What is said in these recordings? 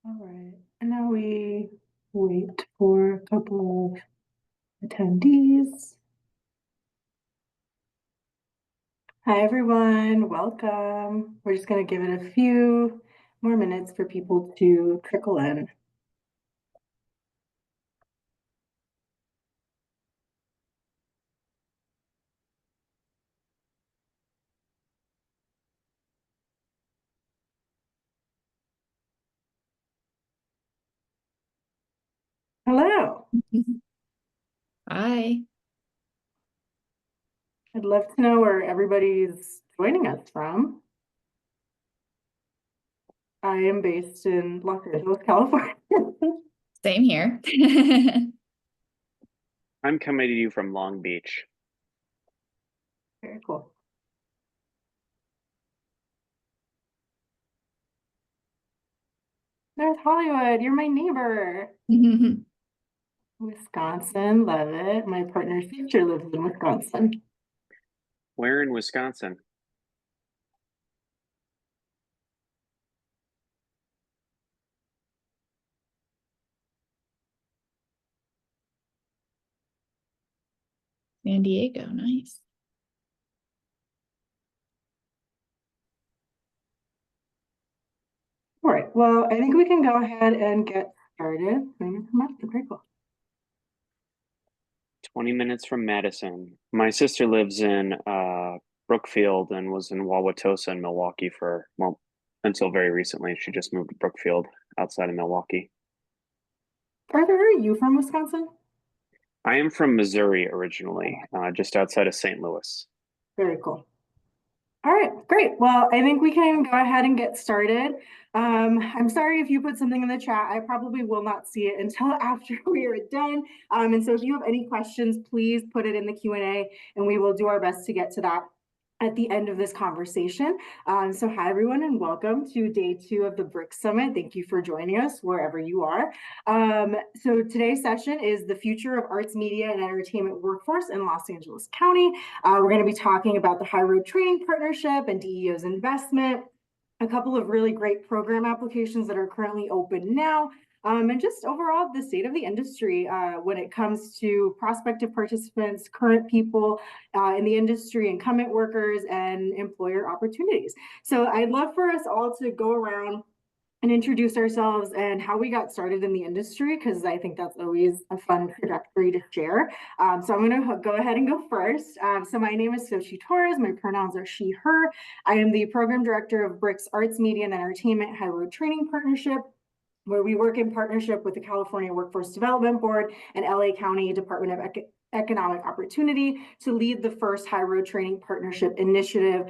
All right, and now we wait for a couple of attendees. Hi, everyone. Welcome. We're just going to give it a few more minutes for people to trickle in. Hello. Hi. I'd love to know where everybody's joining us from. I am based in Los Angeles, California. Same here. I'm coming to you from Long Beach. Very cool. North Hollywood, you're my neighbor. Wisconsin, love it. My partner's sister lives in Wisconsin. Where in Wisconsin? San Diego, nice. All right, well, I think we can go ahead and get started. Very cool. 20 minutes from Madison. My sister lives in Brookfield and was in Wauwatosa in Milwaukee for, well, until very recently. She just moved to Brookfield outside of Milwaukee. Arthur, are you from Wisconsin? I am from Missouri originally, just outside of St. Louis. Very cool. All right, great. Well, I think we can go ahead and get started. I'm sorry if you put something in the chat. I probably will not see it until after we are done. And so if you have any questions, please put it in the Q&A and we will do our best to get to that at the end of this conversation. So hi, everyone, and welcome to day 2 of the BRIC Summit. Thank you for joining us wherever you are. So today's session is the future of arts, media, and entertainment workforce in Los Angeles County. We're going to be talking about the High Road Training Partnership and DEO's investment, a couple of really great program applications that are currently open now, and just overall the state of the industry when it comes to prospective participants, current people in the industry, incumbent workers, and employer opportunities. So I'd love for us all to go around and introduce ourselves and how we got started in the industry, because I think that's always a fun trajectory to share. So I'm going to go ahead and go first. So my name is Xochitl Torres. My pronouns are she, her. I am the program director of BRIC's Arts, Media, and Entertainment High Road Training Partnership, where we work in partnership with the California Workforce Development Board and LA County Department of Economic Opportunity to lead the first High Road Training Partnership initiative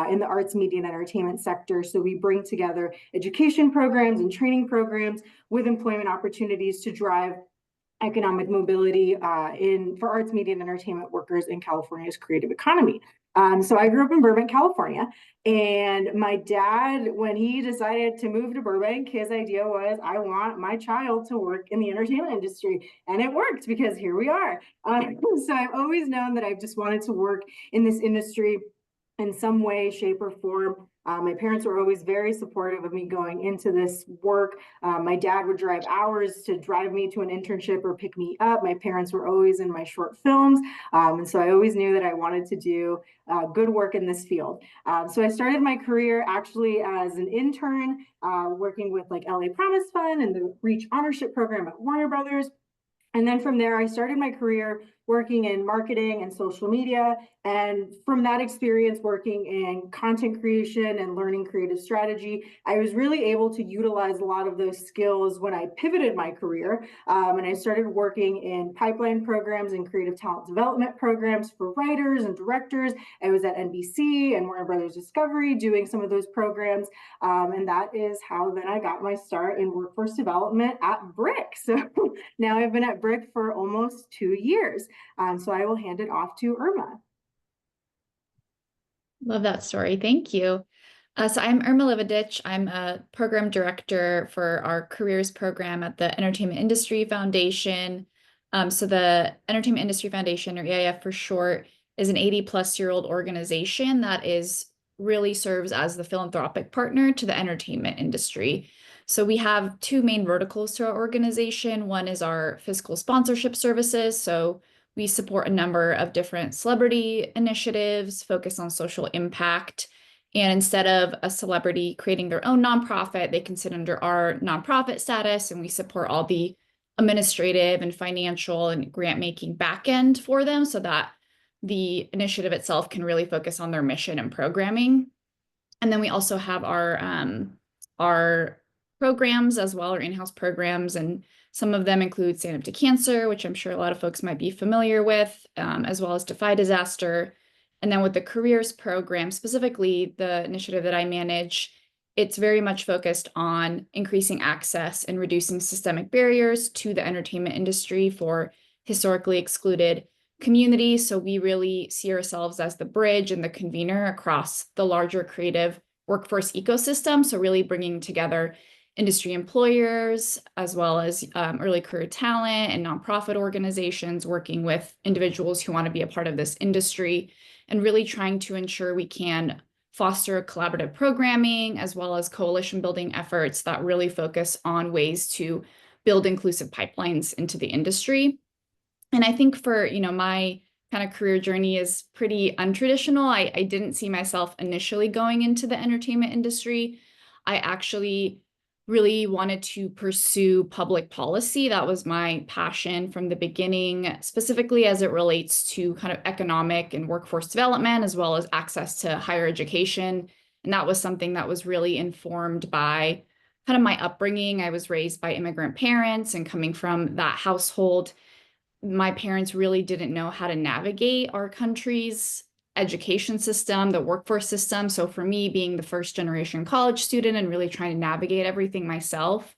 in the arts, media, and entertainment sector. So we bring together education programs and training programs with employment opportunities to drive economic mobility for arts, media, and entertainment workers in California's creative economy. So I grew up in Burbank, California, and my dad, when he decided to move to Burbank, his idea was, I want my child to work in the entertainment industry, and it worked because here we are. So I've always known that I've just wanted to work in this industry in some way, shape, or form. My parents were always very supportive of me going into this work. My dad would drive hours to drive me to an internship or pick me up. My parents were always in my short films. And so I always knew that I wanted to do good work in this field. So I started my career actually as an intern, working with like LA Promise Fund and the Reach Honorship Program at Warner Brothers. And then from there, I started my career working in marketing and social media. And from that experience working in content creation and learning creative strategy, I was really able to utilize a lot of those skills when I pivoted my career. And I started working in pipeline programs and creative talent development programs for writers and directors. I was at NBC and Warner Brothers Discovery doing some of those programs. And that is how then I got my start in workforce development at BRIC. So now I've been at BRIC for almost 2 years. So I will hand it off to Irma. Love that story. Thank you. So I'm Irma Livadic. I'm a program director for our careers program at the Entertainment Industry Foundation. So the Entertainment Industry Foundation, or EIF for short, is an 80-plus-year-old organization that is really serves as the philanthropic partner to the entertainment industry. So we have two main verticals to our organization. One is our fiscal sponsorship services. So we support a number of different celebrity initiatives focused on social impact. And instead of a celebrity creating their own nonprofit, they can sit under our nonprofit status, and we support all the administrative and financial and grant making backend for them so that the initiative itself can really focus on their mission and programming. And then we also have our programs as well, our in-house programs, and some of them include Stand Up to Cancer, which I'm sure a lot of folks might be familiar with, as well as Defy Disaster. And then with the careers program, specifically the initiative that I manage, it's very much focused on increasing access and reducing systemic barriers to the entertainment industry for historically excluded communities. So we really see ourselves as the bridge and the convener across the larger creative workforce ecosystem. So really bringing together industry employers, as well as early career talent and nonprofit organizations, working with individuals who want to be a part of this industry, and really trying to ensure we can foster collaborative programming, as well as coalition building efforts that really focus on ways to build inclusive pipelines into the industry. And I think for, my kind of career journey is pretty untraditional. I didn't see myself initially going into the entertainment industry. I actually really wanted to pursue public policy. That was my passion from the beginning, specifically as it relates to kind of economic and workforce development, as well as access to higher education. And that was something that was really informed by kind of my upbringing. I was raised by immigrant parents, and coming from that household, my parents really didn't know how to navigate our country's education system, the workforce system. So for me, being the first generation college student and really trying to navigate everything myself,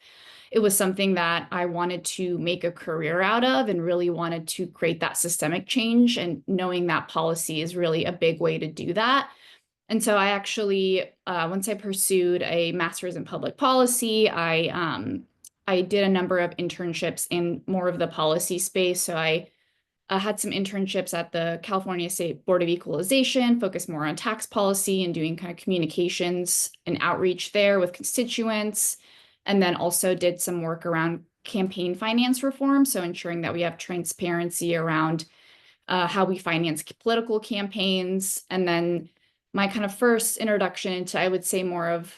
it was something that I wanted to make a career out of, and really wanted to create that systemic change, and knowing that policy is really a big way to do that. And so I actually, once I pursued a master's in public policy, I did a number of internships in more of the policy space. So I had some internships at the California State Board of Equalization, focused more on tax policy and doing kind of communications and outreach there with constituents. And then also did some work around campaign finance reform. So ensuring that we have transparency around how we finance political campaigns. And then my kind of first introduction into, I would say, more of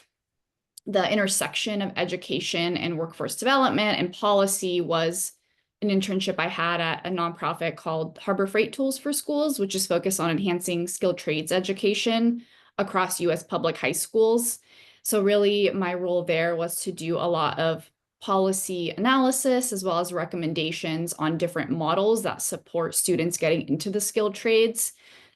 the intersection of education and workforce development and policy was an internship I had at a nonprofit called Harbor Freight Tools for Schools, which is focused on enhancing skilled trades education across US public high schools. So really my role there was to do a lot of policy analysis, as well as recommendations on different models that support students getting into the skilled trades.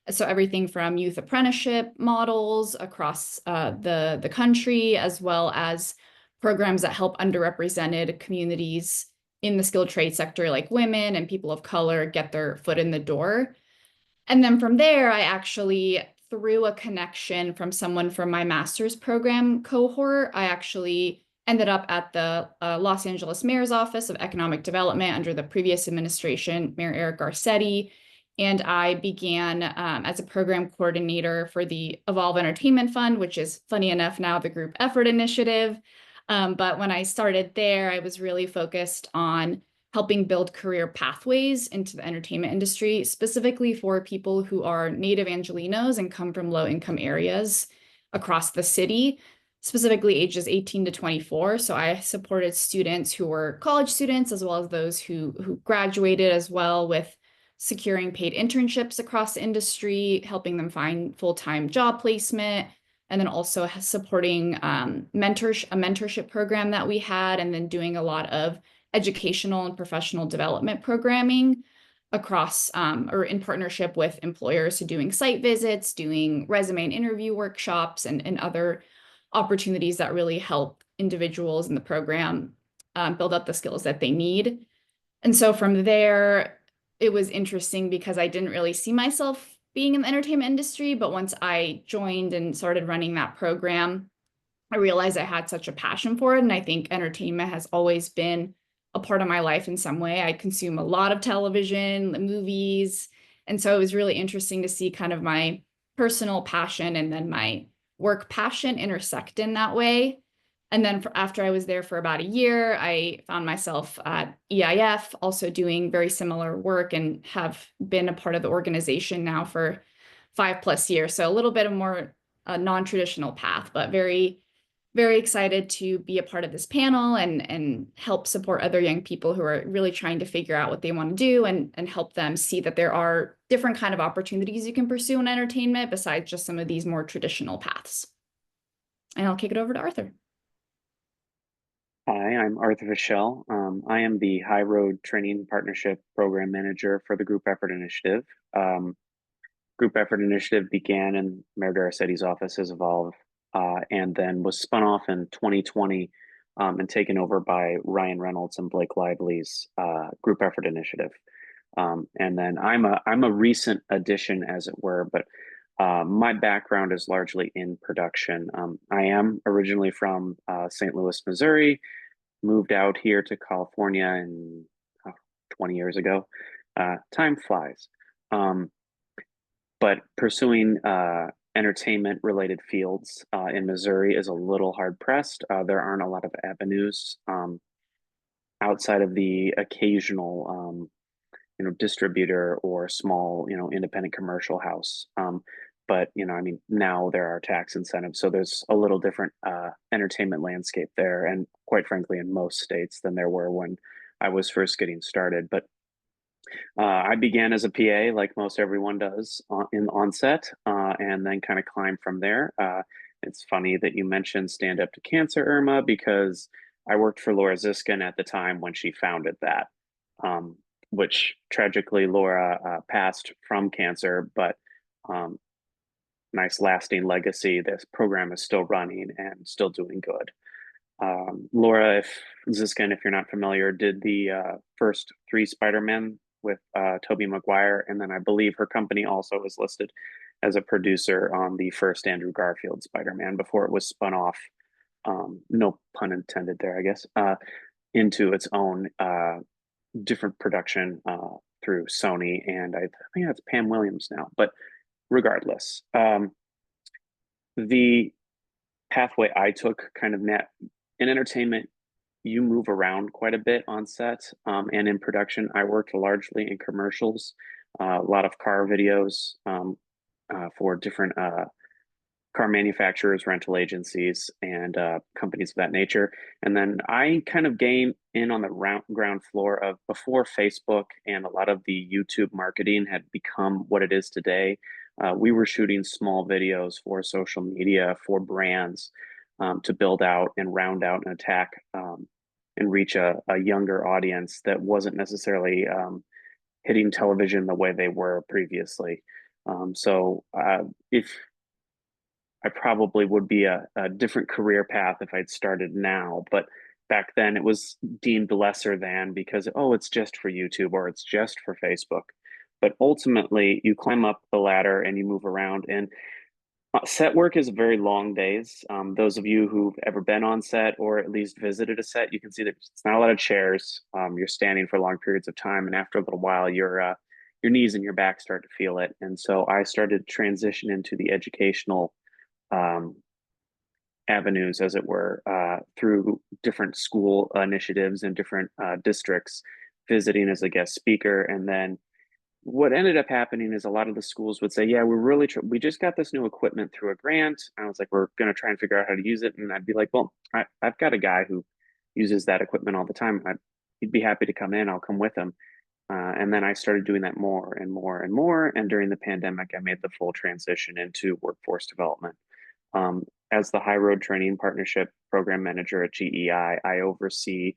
So everything from youth apprenticeship models across the country, as well as programs that help underrepresented communities in the skilled trade sector, like women and people of color, get their foot in the door. And then from there, I actually, through a connection from someone from my master's program cohort, I actually ended up at the Los Angeles Mayor's Office of Economic Development under the previous administration, Mayor Eric Garcetti. And I began as a program coordinator for the Evolve Entertainment Fund, which is, funny enough, now the Group Effort Initiative. But when I started there, I was really focused on helping build career pathways into the entertainment industry, specifically for people who are Native Angelenos and come from low-income areas across the city, specifically ages 18 to 24. So I supported students who were college students, as well as those who graduated as well, with securing paid internships across the industry, helping them find full-time job placement, and then also supporting a mentorship program that we had, and then doing a lot of educational and professional development programming across or in partnership with employers, so doing site visits, doing resume and interview workshops, and other opportunities that really help individuals in the program build up the skills that they need. And so from there, it was interesting because I didn't really see myself being in the entertainment industry, but once I joined and started running that program, I realized I had such a passion for it. And I think entertainment has always been a part of my life in some way. I consume a lot of television, movies. And so it was really interesting to see kind of my personal passion and then my work passion intersect in that way. And then after I was there for about a year, I found myself at EIF also doing very similar work and have been a part of the organization now for 5+ years. So a little bit of more non-traditional path, but very, very excited to be a part of this panel and help support other young people who are really trying to figure out what they want to do and help them see that there are different kind of opportunities you can pursue in entertainment besides just some of these more traditional paths. And I'll kick it over to Arthur. Hi, I'm Arthur Fishel. I am the High Road Training Partnership Program Manager for the Group Effort Initiative. Group Effort Initiative began in Mayor Garcetti's office as Evolve, and then was spun off in 2020 and taken over by Ryan Reynolds and Blake Lively's Group Effort Initiative. And then I'm a recent addition, as it were, but my background is largely in production. I am originally from St. Louis, Missouri, moved out here to California in 20 years ago. Time flies. But pursuing entertainment related fields in Missouri is a little hard pressed. There aren't a lot of avenues outside of the occasional distributor or small independent commercial house. But I mean, now there are tax incentives, so there's a little different entertainment landscape there, and quite frankly in most states than there were when I was first getting started. But I began as a PA, like most everyone does on set, and then kind of climbed from there. It's funny that you mentioned Stand Up to Cancer, Irma, because I worked for Laura Ziskin at the time when she founded that, which tragically Laura passed from cancer, but nice lasting legacy. This program is still running and still doing good. Laura Ziskin, if you're not familiar, did the first 3 Spider-Man with Tobey Maguire, and then I believe her company also was listed as a producer on the first Andrew Garfield Spider-Man before it was spun off, no pun intended there, I guess, into its own different production through Sony, and I think that's Pam Williams now. But regardless, the pathway I took kind of in entertainment, you move around quite a bit on set and in production. I worked largely in commercials, a lot of car videos for different car manufacturers, rental agencies, and companies of that nature. And then I kind of gained in on the ground floor of before Facebook and a lot of the YouTube marketing had become what it is today. We were shooting small videos for social media for brands to build out and round out and attack and reach a younger audience that wasn't necessarily hitting television the way they were previously. So if I probably would be a different career path if I'd started now, but back then it was deemed lesser than because, oh, it's just for YouTube or it's just for Facebook. But ultimately, you climb up the ladder and you move around. And set work is very long days. Those of you who've ever been on set or at least visited a set, you can see that it's not a lot of chairs. You're standing for long periods of time, and after a little while, your knees and your back start to feel it. And so I started to transition into the educational avenues, as it were, through different school initiatives and different districts, visiting as a guest speaker. And then what ended up happening is a lot of the schools would say, yeah, we just got this new equipment through a grant. And I was like, we're going to try and figure out how to use it. And I'd be like, well, I've got a guy who uses that equipment all the time. He'd be happy to come in. I'll come with him. And then I started doing that more and more and more. And during the pandemic, I made the full transition into workforce development. As the High Road Training Partnership Program Manager at GEI, I oversee,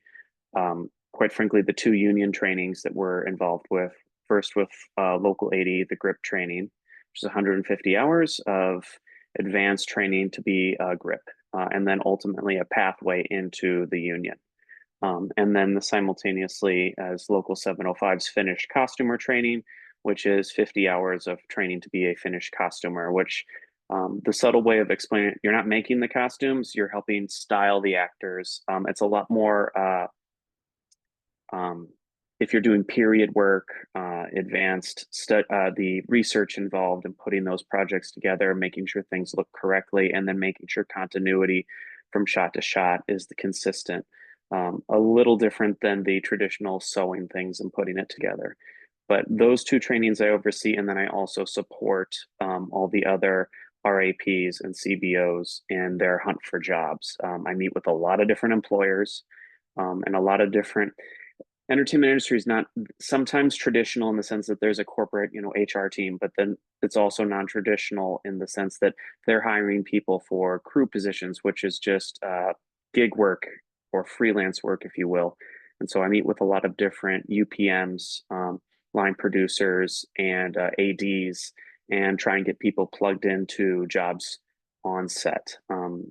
quite frankly, the 2 union trainings that we're involved with. First with Local 80, the GRIP training, which is 150 hours of advanced training to be a GRIP, and then ultimately a pathway into the union. And then simultaneously as Local 705's finished costumer training, which is 50 hours of training to be a finished costumer, which the subtle way of explaining it, you're not making the costumes, you're helping style the actors. It's a lot more if you're doing period work, the research involved in putting those projects together, making sure things look correctly, and then making sure continuity from shot to shot is the consistent. A little different than the traditional sewing things and putting it together. But those two trainings I oversee, and then I also support all the other RAPs and CBOs in their hunt for jobs. I meet with a lot of different employers and a lot of different entertainment industry is not sometimes traditional in the sense that there's a corporate, HR team, but then it's also non-traditional in the sense that they're hiring people for crew positions, which is just gig work or freelance work, if you will. And so I meet with a lot of different UPMs, line producers, and ADs, and try and get people plugged into jobs on set.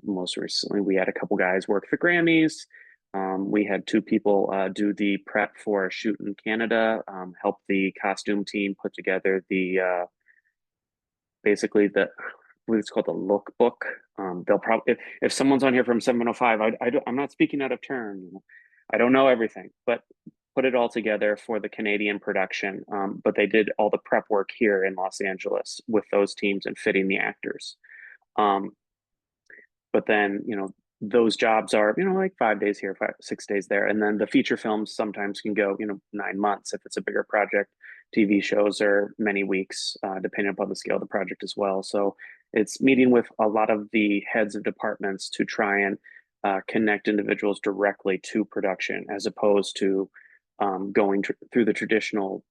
Most recently, we had a couple guys work the Grammys. We had two people do the prep for a shoot in Canada, help the costume team put together the basically the it's called the lookbook. They'll probably if someone's on here from 705, I'm not speaking out of turn. I don't know everything, but put it all together for the Canadian production. But they did all the prep work here in Los Angeles with those teams and fitting the actors. But then, those jobs are, like 5 days here, 6 days there. And then the feature films sometimes can go, 9 months if it's a bigger project. TV shows are many weeks, depending upon the scale of the project as well. So it's meeting with a lot of the heads of departments to try and connect individuals directly to production, as opposed to going through the traditional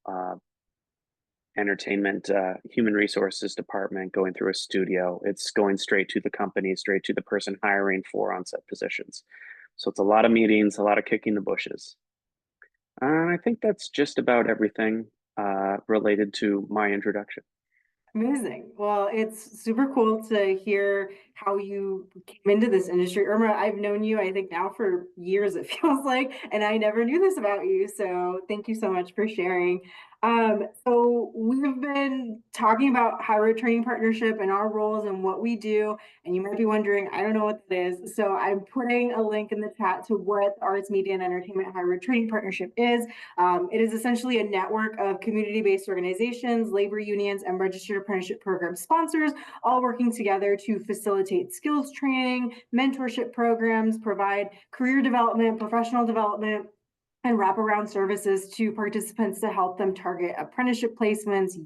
entertainment human resources department, going through a studio. It's going straight to the company, straight to the person hiring for on-set positions. So it's a lot of meetings, a lot of kicking the bushes. I think that's just about everything related to my introduction. Amazing. Well, it's super cool to hear how you came into this industry. Irma, I've known you, I think now for years, it feels like, and I never knew this about you. So thank you so much for sharing. So we've been talking about High Road Training Partnership and our roles and what we do. And you might be wondering, I don't know what that is. So I'm putting a link in the chat to what Arts, Media, and Entertainment High Road Training Partnership is. It is essentially a network of community-based organizations, labor unions, and registered apprenticeship program sponsors, all working together to facilitate skills training, mentorship programs, provide career development, professional development, and wraparound services to participants to help them target apprenticeship placements,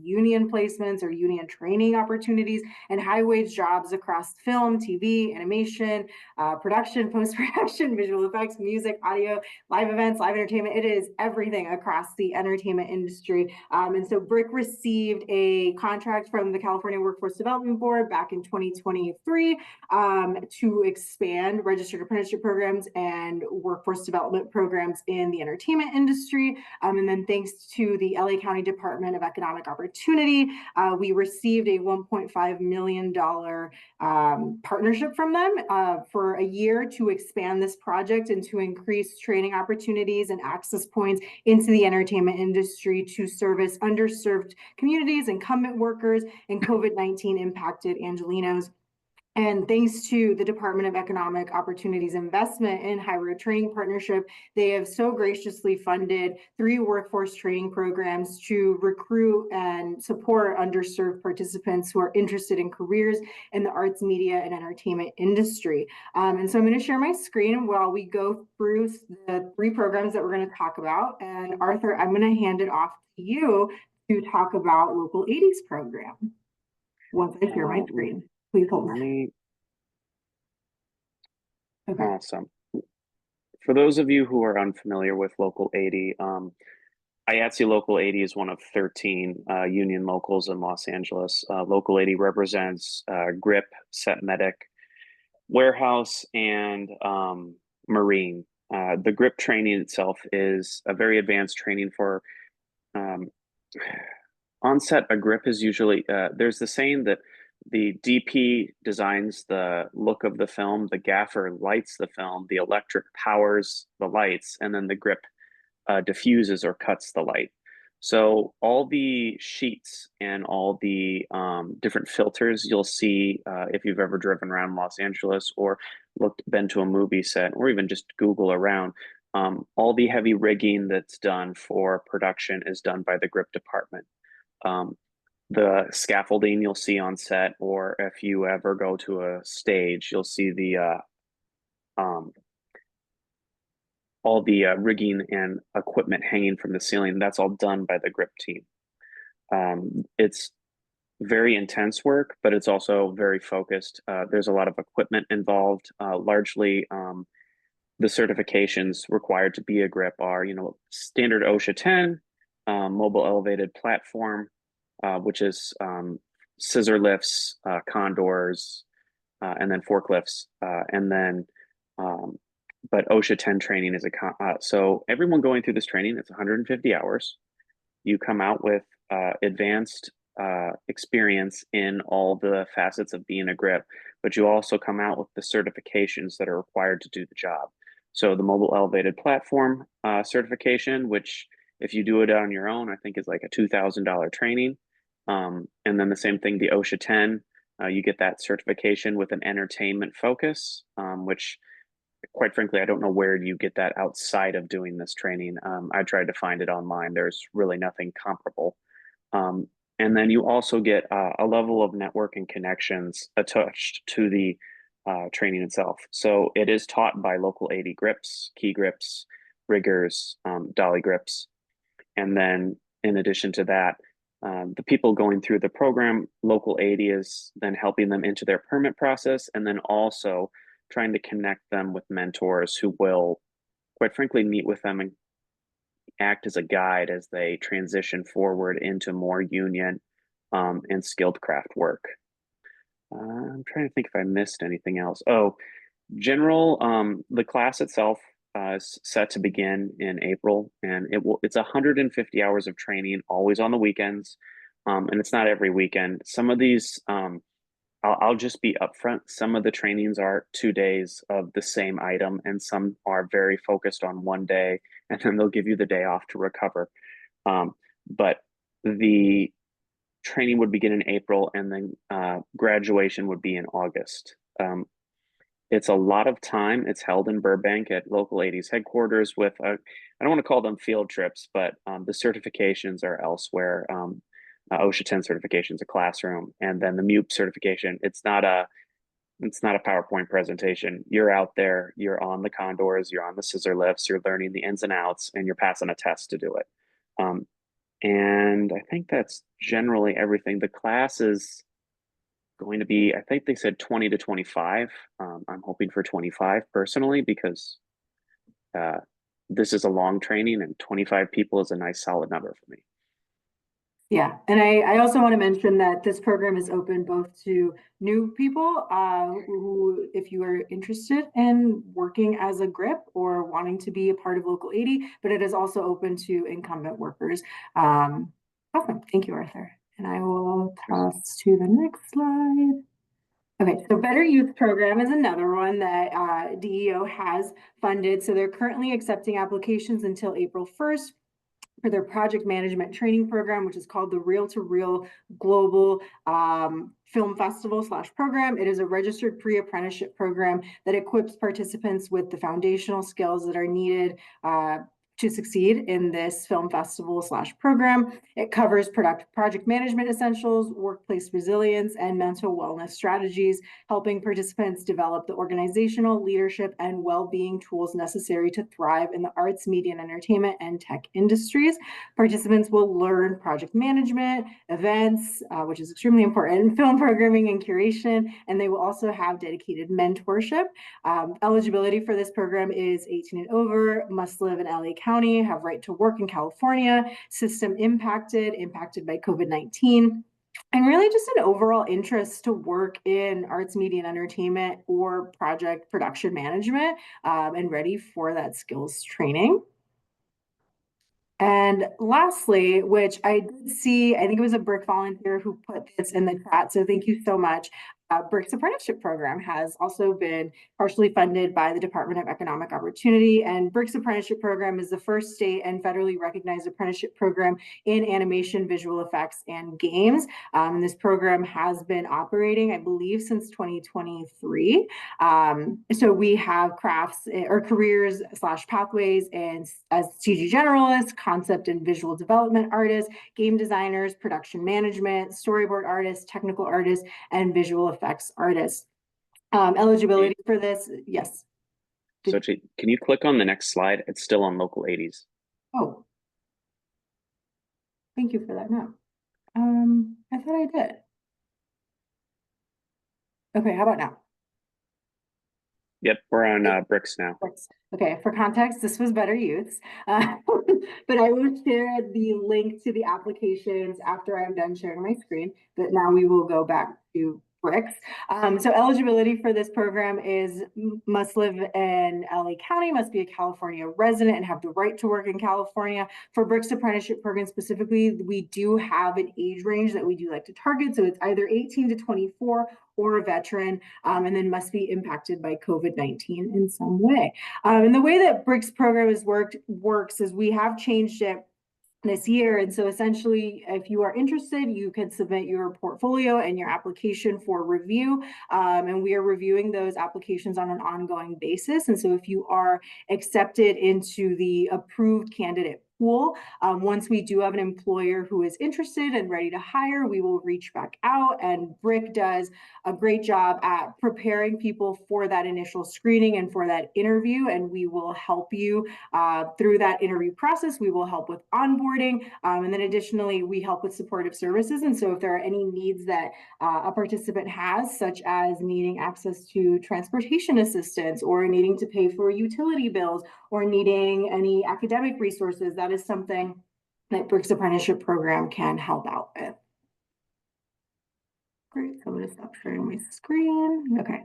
or union training opportunities, and high-wage jobs across film, TV, animation, production, post-production, visual effects, music, audio, live events, live entertainment. It is everything across the entertainment industry. And so BRIC received a contract from the California Workforce Development Board back in 2023 to expand registered apprenticeship programs and workforce development programs in the entertainment industry. And then thanks to the LA County Department of Economic Opportunity, we received a $1.5 million partnership from them for a year to expand this project and to increase training opportunities and access points into the entertainment industry to service underserved communities, incumbent workers, and COVID-19 impacted Angelenos. And thanks to the Department of Economic Opportunities investment in High Road Training Partnership, they have so graciously funded 3 workforce training programs to recruit and support underserved participants who are interested in careers in the arts, media, and entertainment industry. And so I'm going to share my screen while we go through the 3 programs that we're going to talk about. And Arthur, I'm going to hand it off to you to talk about Local 80s program once I share my screen. Please hold on. Okay. Awesome. For those of you who are unfamiliar with Local 80, IATSE Local 80 is one of 13 union locals in Los Angeles. Local 80 represents GRIP, Set Medic, Warehouse, and Marine. The GRIP training itself is a very advanced training for on-set. A GRIP is usually, there's the saying that the DP designs the look of the film, the gaffer lights the film, the electric powers the lights, and then the grip diffuses or cuts the light. So all the sheets and all the different filters you'll see if you've ever driven around Los Angeles or been to a movie set or even just Google around, All the heavy rigging that's done for production is done by the grip department. The scaffolding you'll see on set, or if you ever go to a stage, you'll see the all the rigging and equipment hanging from the ceiling. That's all done by the grip team. It's very intense work, but it's also very focused. There's a lot of equipment involved. Largely, the certifications required to be a grip are, standard OSHA 10, mobile elevated platform, which is scissor lifts, condors, and then forklifts, and then but OSHA 10 training is so everyone going through this training, it's 150 hours. You come out with advanced experience in all the facets of being a grip, but you also come out with the certifications that are required to do the job. So the mobile elevated platform certification, which if you do it on your own, I think is like a $2,000 training. And then the same thing, the OSHA 10, you get that certification with an entertainment focus, which quite frankly, I don't know where you get that outside of doing this training. I tried to find it online. There's really nothing comparable. And then you also get a level of networking connections attached to the training itself. So it is taught by local AD grips, key grips, riggers, dolly grips. And then in addition to that, the people going through the program, local AD is then helping them into their permit process, and then also trying to connect them with mentors who will, quite frankly, meet with them and act as a guide as they transition forward into more union and skilled craft work. I'm trying to think if I missed anything else. Oh, the class itself is set to begin in April, and it's 150 hours of training, always on the weekends, and it's not every weekend. Some of these, I'll just be upfront. Some of the trainings are 2 days of the same item, and some are very focused on one day, and then they'll give you the day off to recover. But the training would begin in April, and then graduation would be in August. It's a lot of time. It's held in Burbank at local AD's headquarters with, I don't want to call them field trips, but the certifications are elsewhere. OSHA 10 certification is a classroom, and then the MUP certification, it's not a PowerPoint presentation. You're out there, you're on the condors, you're on the scissor lifts, you're learning the ins and outs, and you're passing a test to do it. And I think that's generally everything. The class is going to be, I think they said 20 to 25. I'm hoping for 25 personally, because this is a long training, and 25 people is a nice solid number for me. Yeah, and I also want to mention that this program is open both to new people who, if you are interested in working as a grip or wanting to be a part of local 80, but it is also open to incumbent workers. Awesome, thank you, Arthur. And I will pass to the next slide. Okay, so Better Youth Program is another one that DEO has funded. So they're currently accepting applications until April 1st. For their project management training program, which is called the Reel to Reel Global Film Festival / program. It is a registered pre-apprenticeship program that equips participants with the foundational skills that are needed to succeed in this film festival / program. It covers project management essentials, workplace resilience, and mental wellness strategies, helping participants develop the organizational, leadership, and well-being tools necessary to thrive in the arts, media, and entertainment and tech industries. Participants will learn project management, events, which is extremely important, film programming and curation, and they will also have dedicated mentorship. Eligibility for this program is 18 and over, must live in LA County, have right to work in California, system impacted by COVID-19, and really just an overall interest to work in arts, media, and entertainment or project production management, and ready for that skills training. And lastly, which I did see, I think it was a BRIC volunteer who put this in the chat, so thank you so much. BRIC's apprenticeship program has also been partially funded by the Department of Economic Opportunity, and BRIC's apprenticeship program is the first state and federally recognized apprenticeship program in animation, visual effects, and games. This program has been operating, I believe, since 2023. So we have crafts or careers / pathways and as CG generalists, concept and visual development artists, game designers, production management, storyboard artists, technical artists, and visual effects artists. Eligibility for this, yes. Xochitl, can you click on the next slide? It's still on local 80s. Oh, thank you for that. No, I thought I did. Okay, how about now? Yep, we're on BRICS now. Okay, for context, this was Better Youths, but I will share the link to the applications after I'm done sharing my screen, but now we will go back to BRICS. So eligibility for this program is must live in LA County, must be a California resident and have the right to work in California. For BRICS apprenticeship program specifically, we do have an age range that we do like to target. So it's either 18 to 24 or a veteran, and then must be impacted by COVID-19 in some way. And the way that BRICS program works is we have changed it this year. And so essentially, if you are interested, you can submit your portfolio and your application for review. And we are reviewing those applications on an ongoing basis. And so if you are accepted into the approved candidate pool, once we do have an employer who is interested and ready to hire, we will reach back out. And BRIC does a great job at preparing people for that initial screening and for that interview. And we will help you through that interview process. We will help with onboarding. And then additionally, we help with supportive services. And so if there are any needs that a participant has, such as needing access to transportation assistance or needing to pay for utility bills or needing any academic resources, that is something that BRIC's apprenticeship program can help out with. Great, so I'm going to stop sharing my screen. Okay.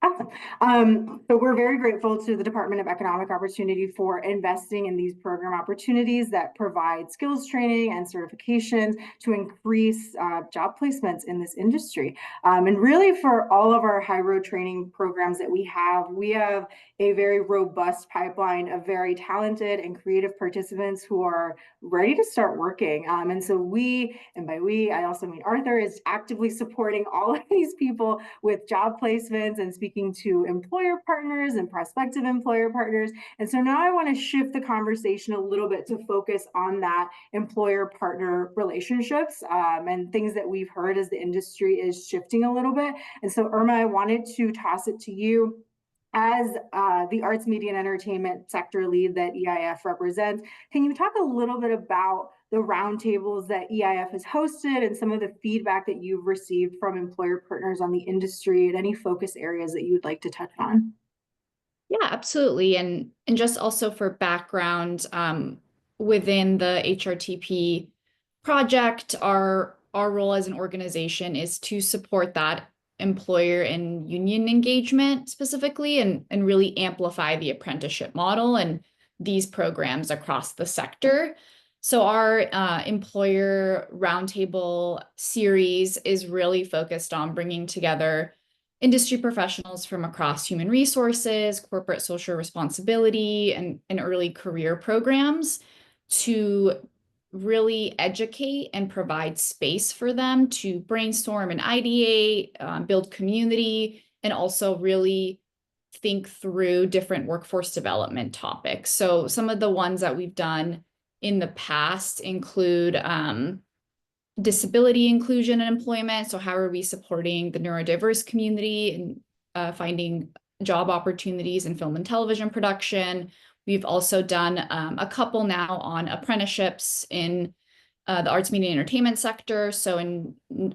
Awesome. So we're very grateful to the Department of Economic Opportunity for investing in these program opportunities that provide skills training and certifications to increase job placements in this industry. And really for all of our high road training programs that we have a very robust pipeline of very talented and creative participants who are ready to start working. And so and by we, I also mean Arthur, is actively supporting all of these people with job placements and speaking to employer partners and prospective employer partners. And so now I want to shift the conversation a little bit to focus on that employer partner relationships and things that we've heard as the industry is shifting a little bit. And so Irma, I wanted to toss it to you. As the arts, media, and entertainment sector lead that EIF represents, can you talk a little bit about the roundtables that EIF has hosted and some of the feedback that you've received from employer partners on the industry and any focus areas that you'd like to touch on? Yeah, absolutely. And just also for background, within the HRTP project, our role as an organization is to support that employer and union engagement specifically and really amplify the apprenticeship model and these programs across the sector. So our employer roundtable series is really focused on bringing together industry professionals from across human resources, corporate social responsibility, and early career programs to really educate and provide space for them to brainstorm and ideate, build community, and also really think through different workforce development topics. So some of the ones that we've done in the past include disability inclusion and employment. So how are we supporting the neurodiverse community and finding job opportunities in film and television production? We've also done a couple now on apprenticeships in the arts, media, and entertainment sector. So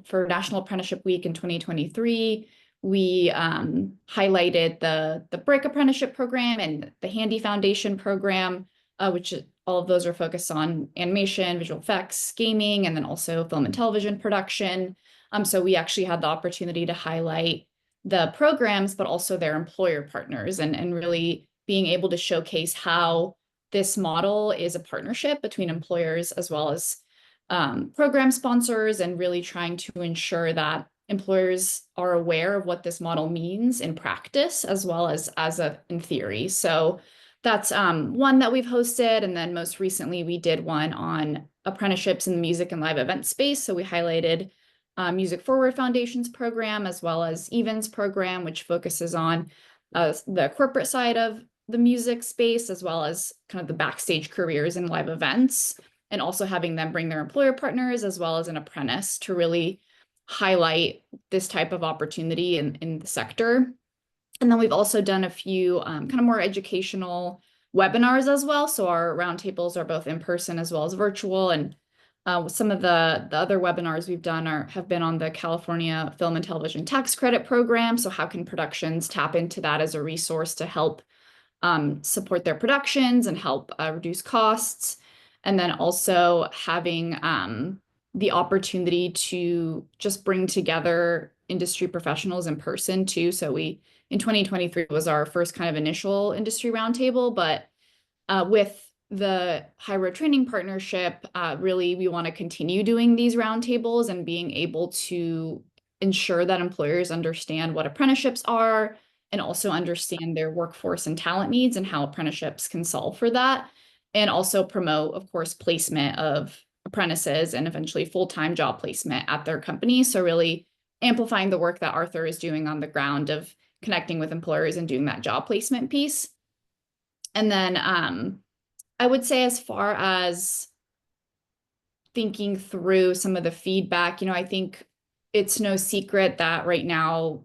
for National Apprenticeship Week in 2023, we highlighted the BRIC apprenticeship program and the Handy Foundation program, which all of those are focused on animation, visual effects, gaming, and then also film and television production. So we actually had the opportunity to highlight the programs, but also their employer partners and really being able to showcase how this model is a partnership between employers as well as program sponsors and really trying to ensure that employers are aware of what this model means in practice as well as in theory. So that's one that we've hosted. And then most recently, we did one on apprenticeships in the music and live event space. So we highlighted Music Forward Foundation's program, as well as Even's program, which focuses on the corporate side of the music space, as well as kind of the backstage careers in live events, and also having them bring their employer partners as well as an apprentice to really highlight this type of opportunity in the sector. And then we've also done a few kind of more educational webinars as well. So our roundtables are both in person as well as virtual. And some of the other webinars we've done have been on the California Film and Television Tax Credit Program. So how can productions tap into that as a resource to help support their productions and help reduce costs? And then also having the opportunity to just bring together industry professionals in person too. So in 2023 was our first kind of initial industry roundtable, but with the High Road Training Partnership, really we want to continue doing these roundtables and being able to ensure that employers understand what apprenticeships are and also understand their workforce and talent needs and how apprenticeships can solve for that. And also promote, of course, placement of apprentices and eventually full-time job placement at their company. So really amplifying the work that Arthur is doing on the ground of connecting with employers and doing that job placement piece. And then I would say, as far as thinking through some of the feedback, I think it's no secret that right now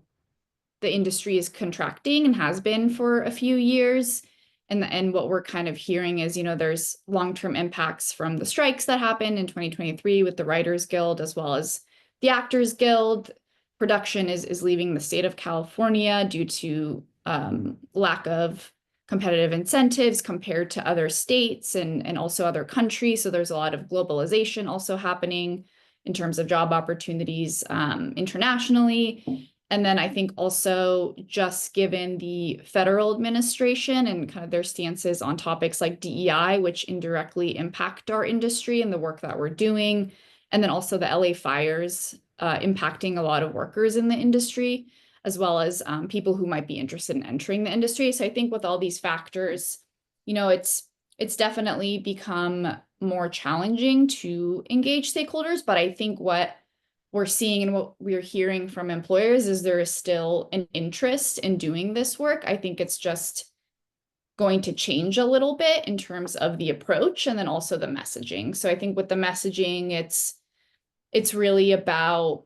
the industry is contracting and has been for a few years. And what we're kind of hearing is, there's long-term impacts from the strikes that happened in 2023 with the Writers Guild as well as the Actors Guild. Production is leaving the state of California due to lack of competitive incentives compared to other states and also other countries. So there's a lot of globalization also happening in terms of job opportunities internationally. And then I think also just given the federal administration and kind of their stances on topics like DEI, which indirectly impact our industry and the work that we're doing, and then also the LA fires impacting a lot of workers in the industry, as well as people who might be interested in entering the industry. So I think with all these factors, it's definitely become more challenging to engage stakeholders. But I think what we're seeing and what we're hearing from employers is there is still an interest in doing this work. I think it's just going to change a little bit in terms of the approach and then also the messaging. So I think with the messaging, it's really about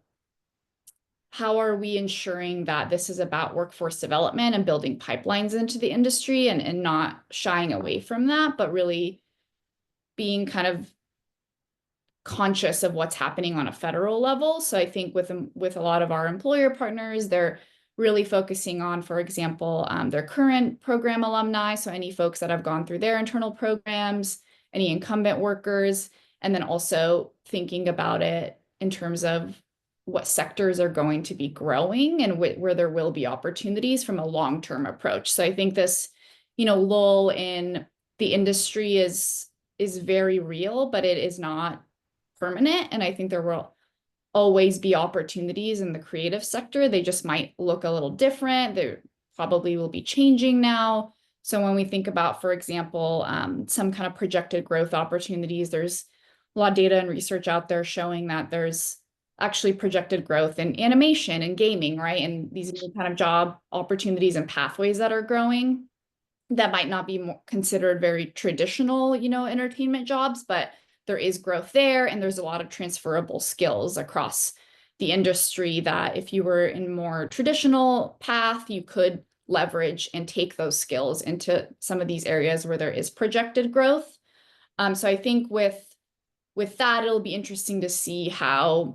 how are we ensuring that this is about workforce development and building pipelines into the industry and not shying away from that, but really being kind of conscious of what's happening on a federal level. So I think with a lot of our employer partners, they're really focusing on, for example, their current program alumni. So any folks that have gone through their internal programs, any incumbent workers, and then also thinking about it in terms of what sectors are going to be growing and where there will be opportunities from a long-term approach. So I think this, lull in the industry is very real, but it is not permanent. And I think there will always be opportunities in the creative sector. They just might look a little different. They probably will be changing now. So when we think about, for example, some kind of projected growth opportunities, there's a lot of data and research out there showing that there's actually projected growth in animation and gaming, right? And these new kind of job opportunities and pathways that are growing that might not be considered very traditional, entertainment jobs, but there is growth there, and there's a lot of transferable skills across the industry that if you were in more traditional path, you could leverage and take those skills into some of these areas where there is projected growth. So I think with that, it'll be interesting to see how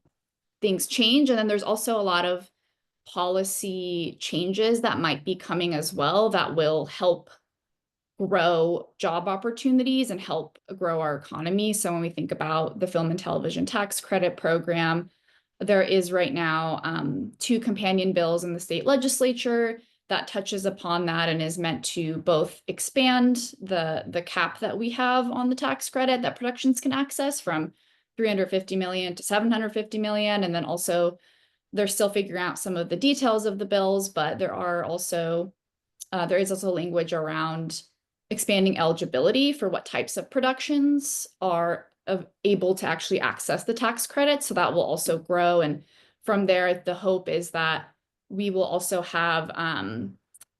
things change. And then there's also a lot of policy changes that might be coming as well that will help grow job opportunities and help grow our economy. So when we think about the Film and Television Tax Credit Program, there is right now 2 companion bills in the state legislature that touches upon that and is meant to both expand the cap that we have on the tax credit that productions can access from $350 million to $750 million, and then also They're still figuring out some of the details of the bills, but there is also language around expanding eligibility for what types of productions are able to actually access the tax credit. So that will also grow. And from there, the hope is that we will also have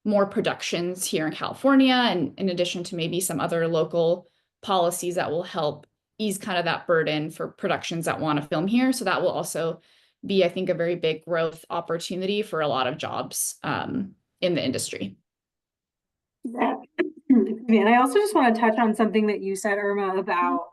more productions here in California, and in addition to maybe some other local policies that will help ease kind of that burden for productions that want to film here. So that will also be, I think, a very big growth opportunity for a lot of jobs in the industry. Yeah. And I also just want to touch on something that you said, Irma, about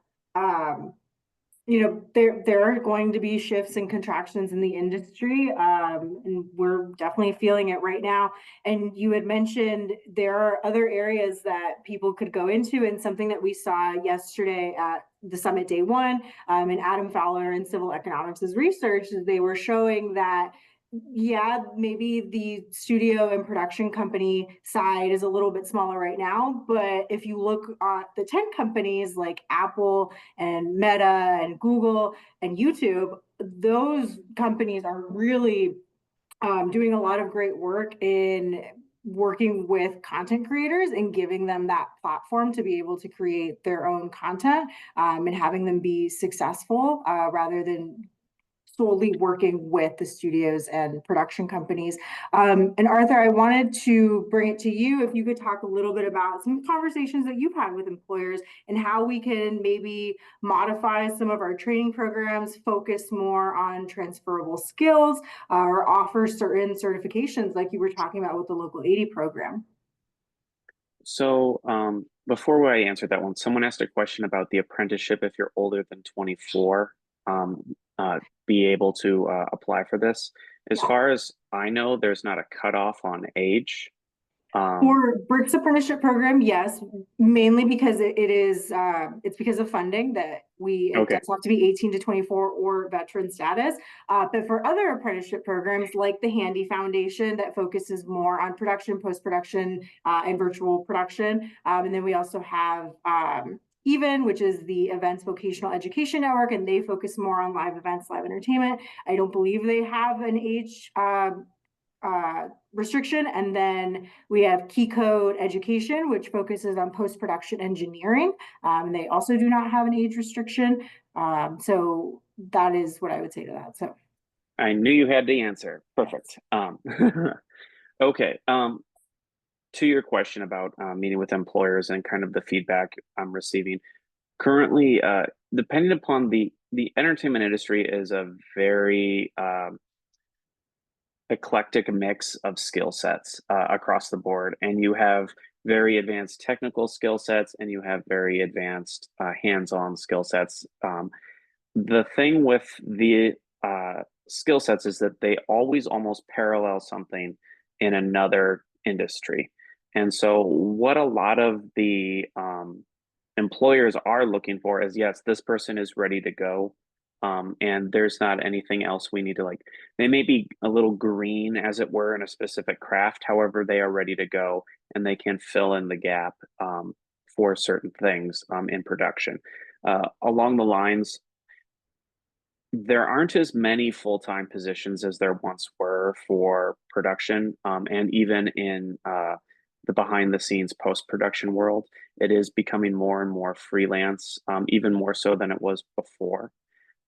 there are going to be shifts and contractions in the industry, and we're definitely feeling it right now. And you had mentioned there are other areas that people could go into, and something that we saw yesterday at the summit day one, and Adam Fowler in Civil Economics' research, they were showing that yeah, maybe the studio and production company side is a little bit smaller right now, but if you look at the tech companies like Apple and Meta and Google and YouTube, those companies are really doing a lot of great work in working with content creators and giving them that platform to be able to create their own content, and having them be successful rather than solely working with the studios and production companies. And Arthur, I wanted to bring it to you if you could talk a little bit about some conversations that you've had with employers and how we can maybe modify some of our training programs, focus more on transferable skills, or offer certain certifications like you were talking about with the local 80 program. So before I answer that one, someone asked a question about the apprenticeship if you're older than 24. Be able to apply for this. As far as I know, there's not a cutoff on age. For BRIC's apprenticeship program, yes, mainly because it's because of funding that it does have to be 18 to 24 or veteran status. But for other apprenticeship programs like the Handy Foundation that focuses more on production, post-production, and virtual production. And then we also have EVEN, which is the Events Vocational Education Network, and they focus more on live events, live entertainment. I don't believe they have an age restriction. And then we have Key Code Education, which focuses on post-production engineering. And they also do not have an age restriction. So that is what I would say to that. So I knew you had the answer. Perfect. Okay. To your question about meeting with employers and kind of the feedback I'm receiving currently, depending upon the entertainment industry is a very eclectic mix of skill sets across the board, and you have very advanced technical skill sets and you have very advanced hands-on skill sets. The thing with the skill sets is that they always almost parallel something in another industry. And so what a lot of the employers are looking for is, yes, this person is ready to go. And there's not anything else we need to they may be a little green, as it were, in a specific craft. However, they are ready to go and they can fill in the gap for certain things in production. Along the lines, there aren't as many full-time positions as there once were for production, and even in the behind-the-scenes post-production world, it is becoming more and more freelance, even more so than it was before.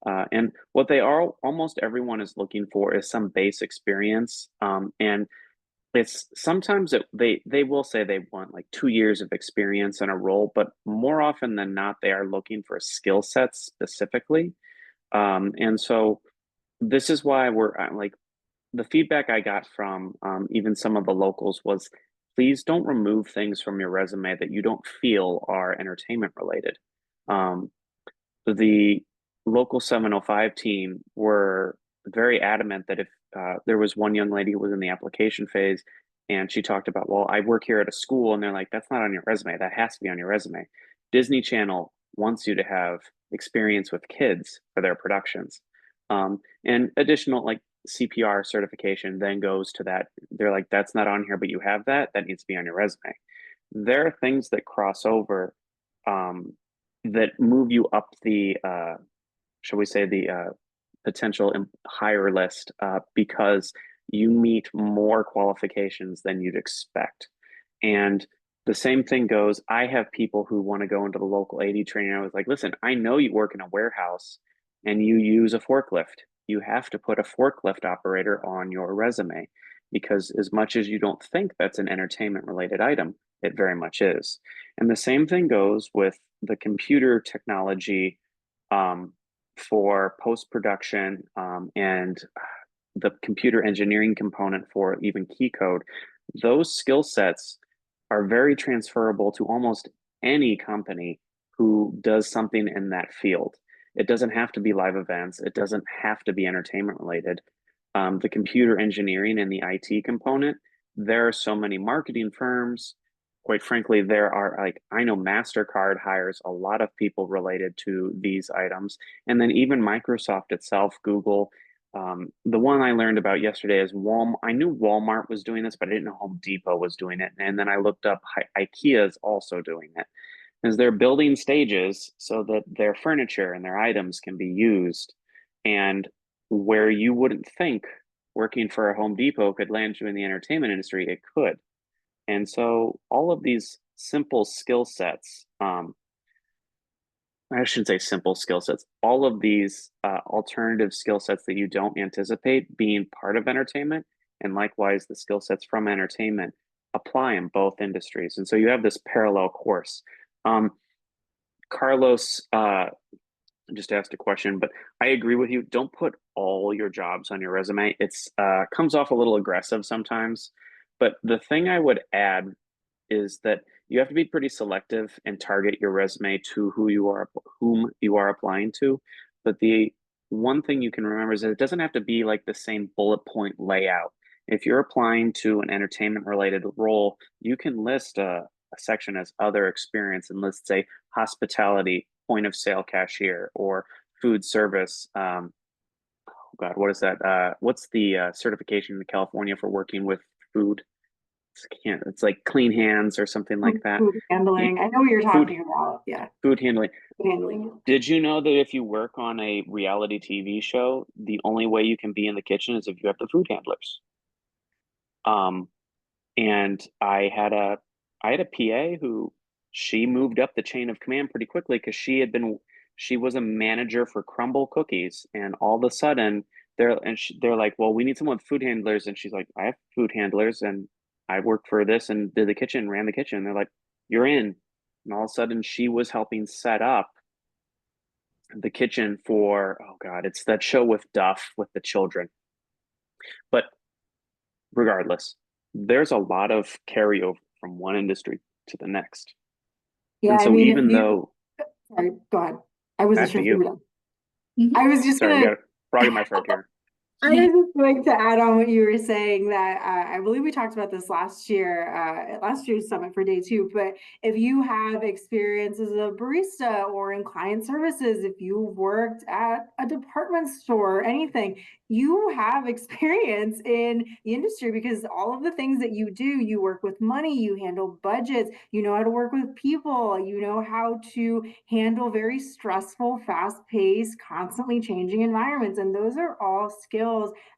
And what they are, almost everyone is looking for is some base experience, and it's sometimes they will say they want like 2 years of experience in a role, but more often than not, they are looking for skill sets specifically. And so this is why we're the feedback I got from even some of the locals was, please don't remove things from your resume that you don't feel are entertainment related. The local 705 team were very adamant that if there was one young lady who was in the application phase and she talked about, well, I work here at a school, and they're like, that's not on your resume. That has to be on your resume. Disney Channel wants you to have experience with kids for their productions. And additional CPR certification then goes to that. They're like, that's not on here, but you have that. That needs to be on your resume. There are things that cross over that move you up the, shall we say, the potential hire list because you meet more qualifications than you'd expect. And the same thing goes, I have people who want to go into the local AD training. I was like, listen, I know you work in a warehouse and you use a forklift. You have to put a forklift operator on your resume because as much as you don't think that's an entertainment related item, it very much is. And the same thing goes with the computer technology for post-production and the computer engineering component for even key code. Those skill sets are very transferable to almost any company who does something in that field. It doesn't have to be live events. It doesn't have to be entertainment related. The computer engineering and the IT component, there are so many marketing firms. Quite frankly, there are like, I know MasterCard hires a lot of people related to these items. And then even Microsoft itself, Google, the one I learned about yesterday is Walmart. I knew Walmart was doing this, but I didn't know Home Depot was doing it. And then I looked up IKEA is also doing it. Is they're building stages so that their furniture and their items can be used. And where you wouldn't think working for a Home Depot could land you in the entertainment industry, it could. And so all of these simple skill sets, I shouldn't say simple skill sets, all of these alternative skill sets that you don't anticipate being part of entertainment, and likewise the skill sets from entertainment apply in both industries. And so you have this parallel course. Carlos just asked a question, but I agree with you. Don't put all your jobs on your resume. It's comes off a little aggressive sometimes. But the thing I would add is that you have to be pretty selective and target your resume to whom you are applying to. But the one thing you can remember is that it doesn't have to be like the same bullet point layout. If you're applying to an entertainment related role, you can list a section as other experience and list, say, hospitality, point of sale cashier, or food service. Oh God, what is that? What's the certification in California for working with food? It's like clean hands or something like that. Food handling. I know what you're talking about. Yeah. Food handling. Food handling. Did you know that if you work on a reality TV show, the only way you can be in the kitchen is if you have the food handlers? And I had a PA who she moved up the chain of command pretty quickly because she was a manager for Crumble Cookies, and all of a sudden they're like, well, we need someone with food handlers, and she's like, I have food handlers, and I worked for this and did the kitchen, ran the kitchen. And they're like, you're in. And all of a sudden she was helping set up the kitchen for, oh God, it's that show with Duff with the children. But regardless, there's a lot of carryover from one industry to the next. Yeah, and so I mean, even though, sorry, go ahead. I wasn't sure if you were done. Mhm. I was just sorry, gonna. frog in my throat here. I was just going to add on what you were saying that I believe we talked about this last year, at last year's summit for day 2. But if you have experience as a barista or in client services, if you've worked at a department store or anything, you have experience in the industry because all of the things that you do, you work with money, you handle budgets, you know how to work with people, you know how to handle very stressful, fast-paced, constantly changing environments. And those are all skills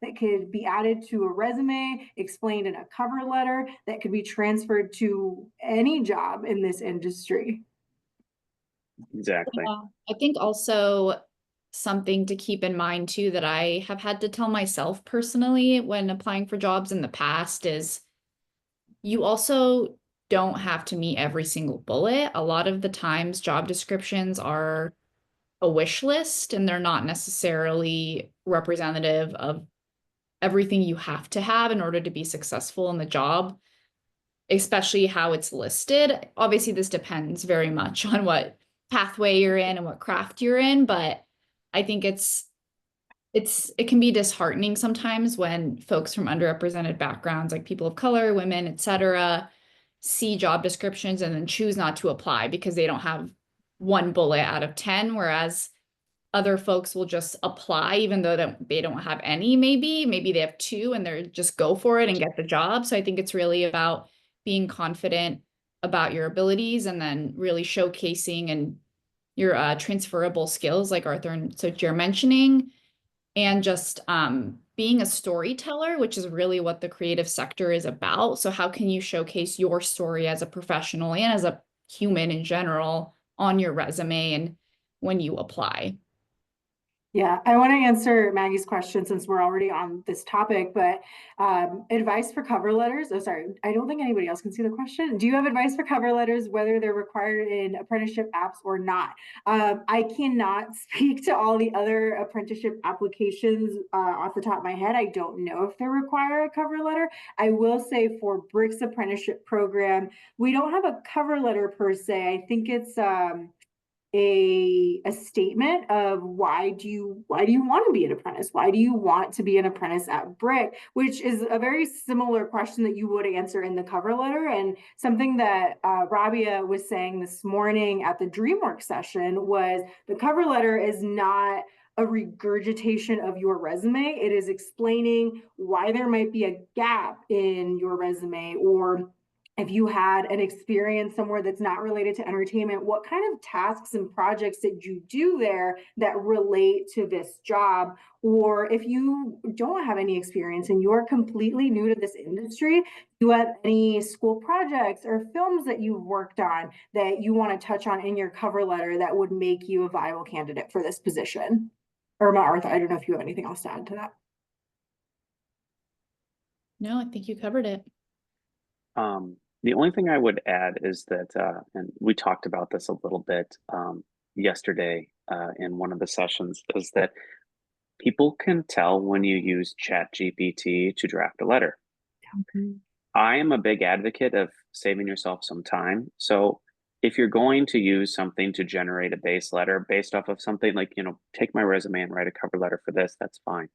that could be added to a resume, explained in a cover letter, that could be transferred to any job in this industry. Exactly. Yeah, I think also something to keep in mind too that I have had to tell myself personally when applying for jobs in the past is you also don't have to meet every single bullet. A lot of the times job descriptions are a wish list and they're not necessarily representative of everything you have to have in order to be successful in the job, especially how it's listed. Obviously, this depends very much on what pathway you're in and what craft you're in, but I think it can be disheartening sometimes when folks from underrepresented backgrounds, like people of color, women, etc., see job descriptions and then choose not to apply because they don't have one bullet out of 10, whereas other folks will just apply even though they don't have any, maybe they have 2 and they're just go for it and get the job. So I think it's really about being confident about your abilities and then really showcasing and your transferable skills like Arthur and Xochitl are mentioning, and just being a storyteller, which is really what the creative sector is about. So how can you showcase your story as a professional and as a human in general on your resume and when you apply? Yeah, I want to answer Maggie's question since we're already on this topic, but advice for cover letters. Oh, sorry, I don't think anybody else can see the question. Do you have advice for cover letters, whether they're required in apprenticeship apps or not? I cannot speak to all the other apprenticeship applications off the top of my head. I don't know if they require a cover letter. I will say for BRIC's apprenticeship program, we don't have a cover letter per se. I think it's a statement of why do you want to be an apprentice? Why do you want to be an apprentice at BRIC? Which is a very similar question that you would answer in the cover letter, and something that Rabia was saying this morning at the DreamWorks session was the cover letter is not a regurgitation of your resume. It is explaining why there might be a gap in your resume, or if you had an experience somewhere that's not related to entertainment, what kind of tasks and projects did you do there that relate to this job? Or if you don't have any experience and you're completely new to this industry, do you have any school projects or films that you've worked on that you want to touch on in your cover letter that would make you a viable candidate for this position? Irma, Arthur, I don't know if you have anything else to add to that. No, I think you covered it. The only thing I would add is that, and we talked about this a little bit yesterday in one of the sessions, is that people can tell when you use ChatGPT to draft a letter. Okay. I am a big advocate of saving yourself some time. So if you're going to use something to generate a base letter based off of something like, take my resume and write a cover letter for this, that's fine.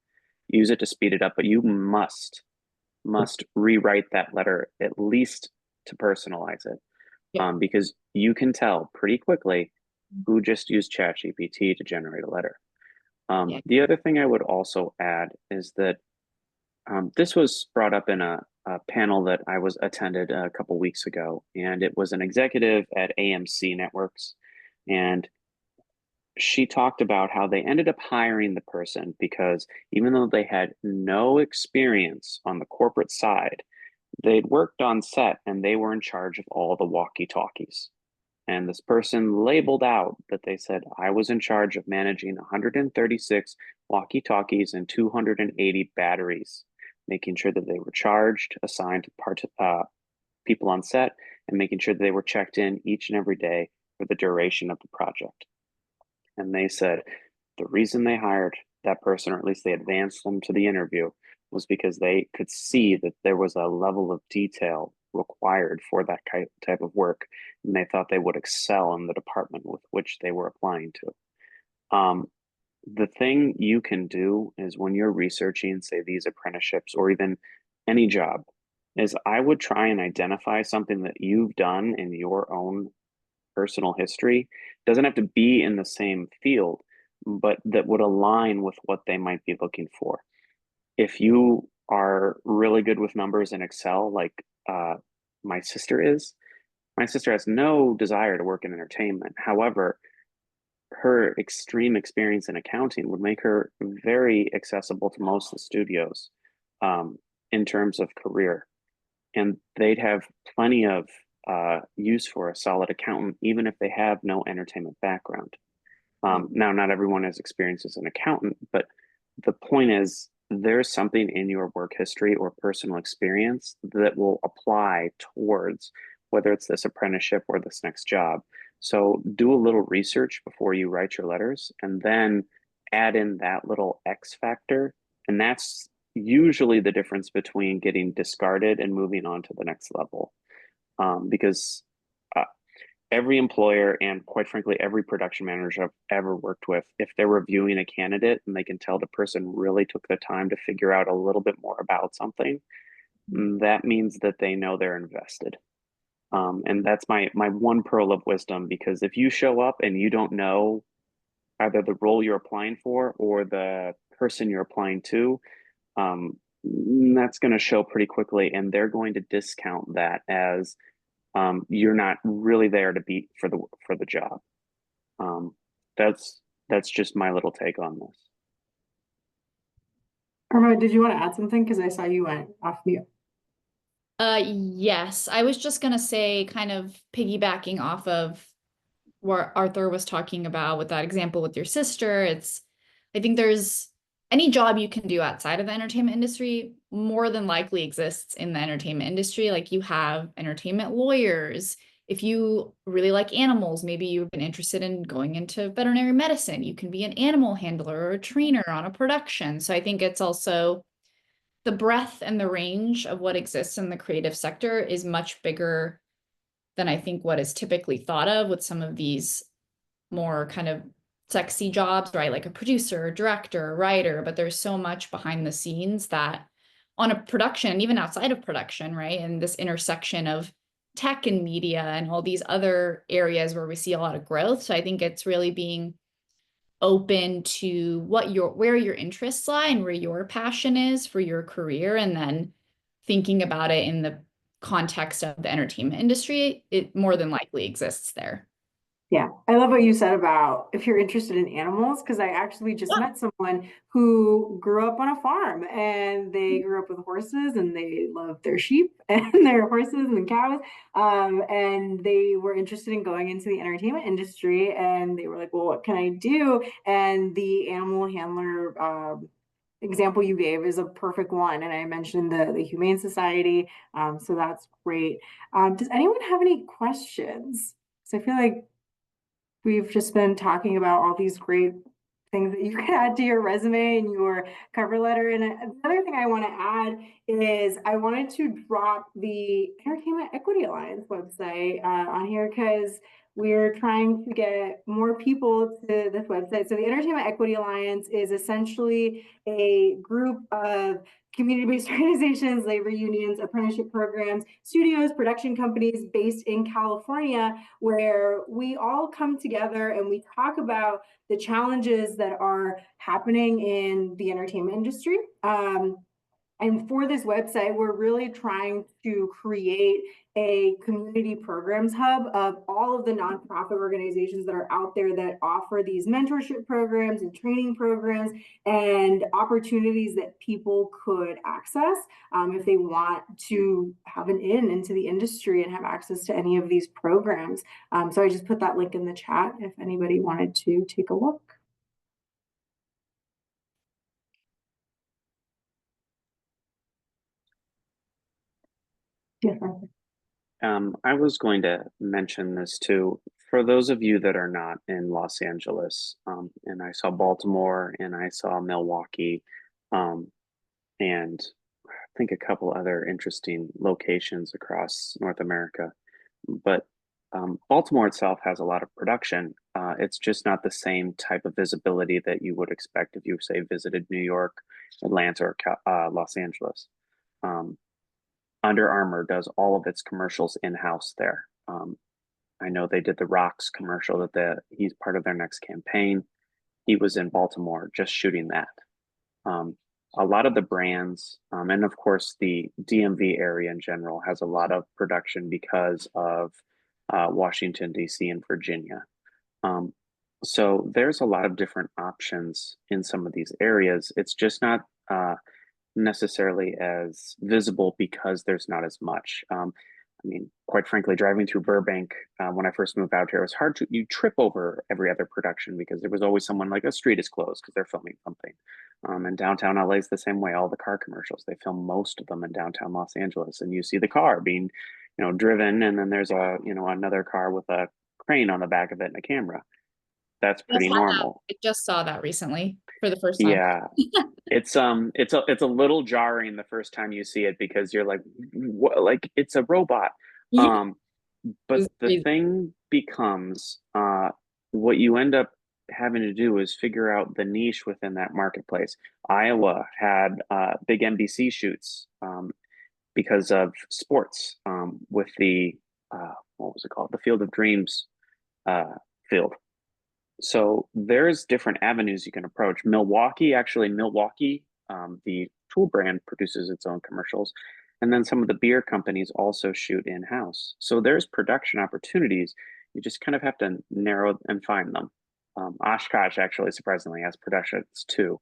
Use it to speed it up, but you must rewrite that letter at least to personalize it. Yeah. Because you can tell pretty quickly who just used ChatGPT to generate a letter. Yeah. The other thing I would also add is that this was brought up in a panel that I was attended a couple weeks ago, and it was an executive at AMC Networks, and she talked about how they ended up hiring the person because even though they had no experience on the corporate side, they'd worked on set and they were in charge of all the walkie-talkies. And this person labeled out that they said, I was in charge of managing 136 walkie-talkies and 280 batteries, making sure that they were charged, assigned to people on set, and making sure that they were checked in each and every day for the duration of the project. And they said the reason they hired that person, or at least they advanced them to the interview, was because they could see that there was a level of detail required for that type of work, and they thought they would excel in the department with which they were applying to. The thing you can do is when you're researching, say, these apprenticeships or even any job, is I would try and identify something that you've done in your own personal history. It doesn't have to be in the same field, but that would align with what they might be looking for. If you are really good with numbers in Excel, like my sister is, my sister has no desire to work in entertainment. However, her extreme experience in accounting would make her very accessible to most of the studios in terms of career. And they'd have plenty of use for a solid accountant, even if they have no entertainment background. Now, not everyone has experience as an accountant, but the point is there's something in your work history or personal experience that will apply towards whether it's this apprenticeship or this next job. So do a little research before you write your letters and then add in that little X factor. And that's usually the difference between getting discarded and moving on to the next level. Because every employer and quite frankly, every production manager I've ever worked with, if they're reviewing a candidate and they can tell the person really took the time to figure out a little bit more about something, that means that they know they're invested. And that's my one pearl of wisdom, because if you show up and you don't know either the role you're applying for or the person you're applying to, that's going to show pretty quickly, and they're going to discount that as you're not really there to be for the job. That's just my little take on this. Irma, did you want to add something? Because I saw you went off mute. Yes, I was just gonna say, kind of piggybacking off of what Arthur was talking about with that example with your sister. I think there's any job you can do outside of the entertainment industry more than likely exists in the entertainment industry. Like you have entertainment lawyers. If you really like animals, maybe you've been interested in going into veterinary medicine. You can be an animal handler or a trainer on a production. So I think it's also the breadth and the range of what exists in the creative sector is much bigger than I think what is typically thought of with some of these more kind of sexy jobs, right? Like a producer, director, writer, but there's so much behind the scenes that on a production, even outside of production, right? And this intersection of tech and media and all these other areas where we see a lot of growth. So I think it's really being open to where your interests lie and where your passion is for your career, and then thinking about it in the context of the entertainment industry, it more than likely exists there. Yeah, I love what you said about if you're interested in animals, because I actually just met someone who grew up on a farm and they grew up with horses and they love their sheep and their horses and cows. And they were interested in going into the entertainment industry and they were like, well, what can I do? And the animal handler example you gave is a perfect one. And I mentioned the Humane Society. So that's great. Does anyone have any questions? So I feel like we've just been talking about all these great things that you can add to your resume and your cover letter. And another thing I want to add is I wanted to drop the Entertainment Equity Alliance website on here because we're trying to get more people to this website. So the Entertainment Equity Alliance is essentially a group of community-based organizations, labor unions, apprenticeship programs, studios, production companies based in California, where we all come together and we talk about the challenges that are happening in the entertainment industry. And for this website, we're really trying to create a community programs hub of all of the nonprofit organizations that are out there that offer these mentorship programs and training programs and opportunities that people could access if they want to have an into the industry and have access to any of these programs. So I just put that link in the chat if anybody wanted to take a look. Yeah. I was going to mention this too. For those of you that are not in Los Angeles, and I saw Baltimore and I saw Milwaukee, and I think a couple other interesting locations across North America. But Baltimore itself has a lot of production. It's just not the same type of visibility that you would expect if you, say, visited New York, Atlanta, or Los Angeles. Under Armour does all of its commercials in-house there. I know they did the Rocks commercial he's part of their next campaign. He was in Baltimore just shooting that. A lot of the brands, and of course the DMV area in general has a lot of production because of Washington, D.C. and Virginia. So there's a lot of different options in some of these areas. It's just not necessarily as visible because there's not as much. I mean, quite frankly, driving through Burbank when I first moved out here, it was hard you trip over every other production because there was always someone like a street is closed because they're filming something. And downtown LA is the same way. All the car commercials, they film most of them in downtown Los Angeles, and you see the car being, driven, and then there's another car with a crane on the back of it and a camera. That's pretty normal. I just saw that recently for the first time. Yeah. It's a little jarring the first time you see it because you're like, what? Like it's a robot. Yeah. But the thing becomes what you end up having to do is figure out the niche within that marketplace. Iowa had big NBC shoots because of sports with the what was it called? The Field of Dreams field. So there's different avenues you can approach. Milwaukee, the tool brand produces its own commercials. And then some of the beer companies also shoot in-house. So there's production opportunities. You just kind of have to narrow and find them. Oshkosh actually surprisingly has productions too.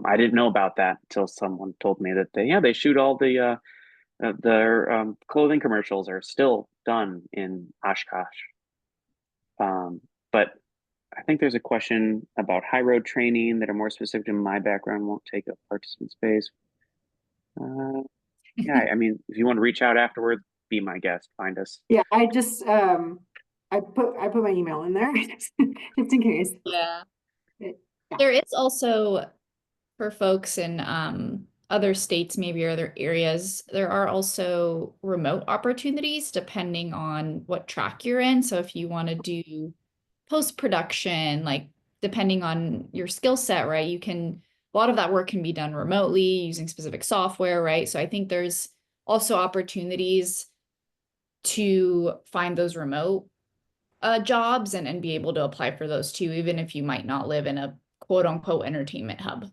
I didn't know about that until someone told me that they shoot all their clothing commercials are still done in Oshkosh. But I think there's a question about high road training that are more specific to my background, won't take up participant space. Yeah, I mean, if you want to reach out afterward, be my guest, find us. Yeah, I just I put my email in there just in case. Yeah. Yeah. There is also, for folks in other states, maybe, or other areas, there are also remote opportunities depending on what track you're in. So if you want to do post-production, like depending on your skill set, right, a lot of that work can be done remotely using specific software, right? So I think there's also opportunities to find those remote jobs and be able to apply for those too, even if you might not live in a quote unquote entertainment hub.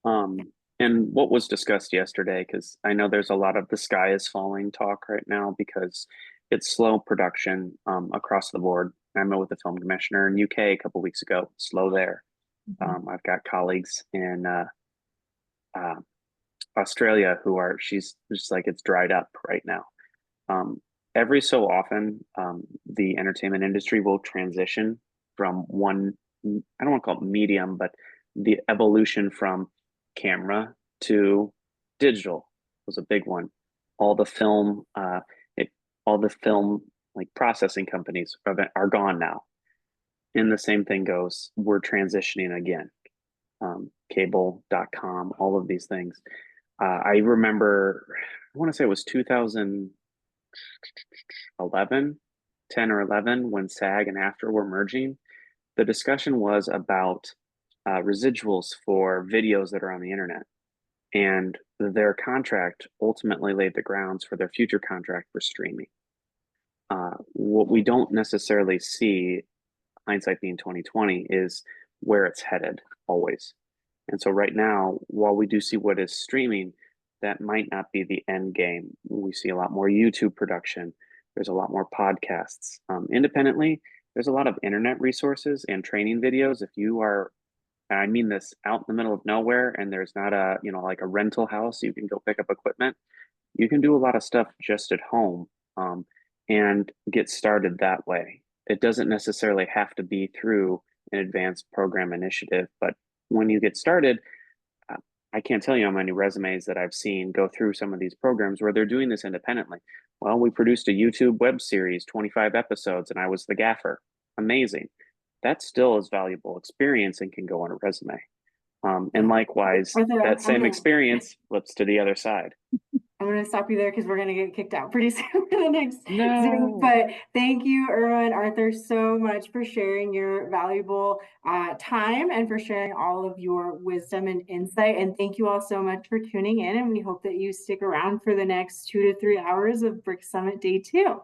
And what was discussed yesterday, because I know there's a lot of the sky is falling talk right now because it's slow production across the board. I met with the film commissioner in UK a couple weeks ago, slow there. I've got colleagues in Australia who she's just like, it's dried up right now. Every so often, the entertainment industry will transition from one, I don't want to call it medium, but the evolution from camera to digital was a big one. All the film, all the film like processing companies are gone now. And the same thing goes, we're transitioning again. Cable.com, all of these things. I remember, I want to say it was 2011, 10 or 11, when SAG and AFTRA were merging. The discussion was about residuals for videos that are on the internet. And their contract ultimately laid the grounds for their future contract for streaming. What we don't necessarily see, hindsight being 2020, is where it's headed always. And so right now, while we do see what is streaming, that might not be the end game. We see a lot more YouTube production. There's a lot more podcasts. Independently, there's a lot of internet resources and training videos. If you are, I mean this, out in the middle of nowhere and there's not a, like a rental house, you can go pick up equipment. You can do a lot of stuff just at home and get started that way. It doesn't necessarily have to be through an advanced program initiative, but when you get started, I can't tell you how many resumes that I've seen go through some of these programs where they're doing this independently. Well, we produced a YouTube web series, 25 episodes, and I was the gaffer. Amazing. That still is valuable experience and can go on a resume. And likewise, that same experience flips to the other side. I'm going to stop you there because we're going to get kicked out pretty soon for the next Zoom. But thank you, Irma and Arthur, so much for sharing your valuable time and for sharing all of your wisdom and insight. And thank you all so much for tuning in. And we hope that you stick around for the next 2 to 3 hours of BRIC Summit Day 2.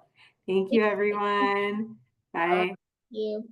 Thank you, everyone. Bye. Thank you.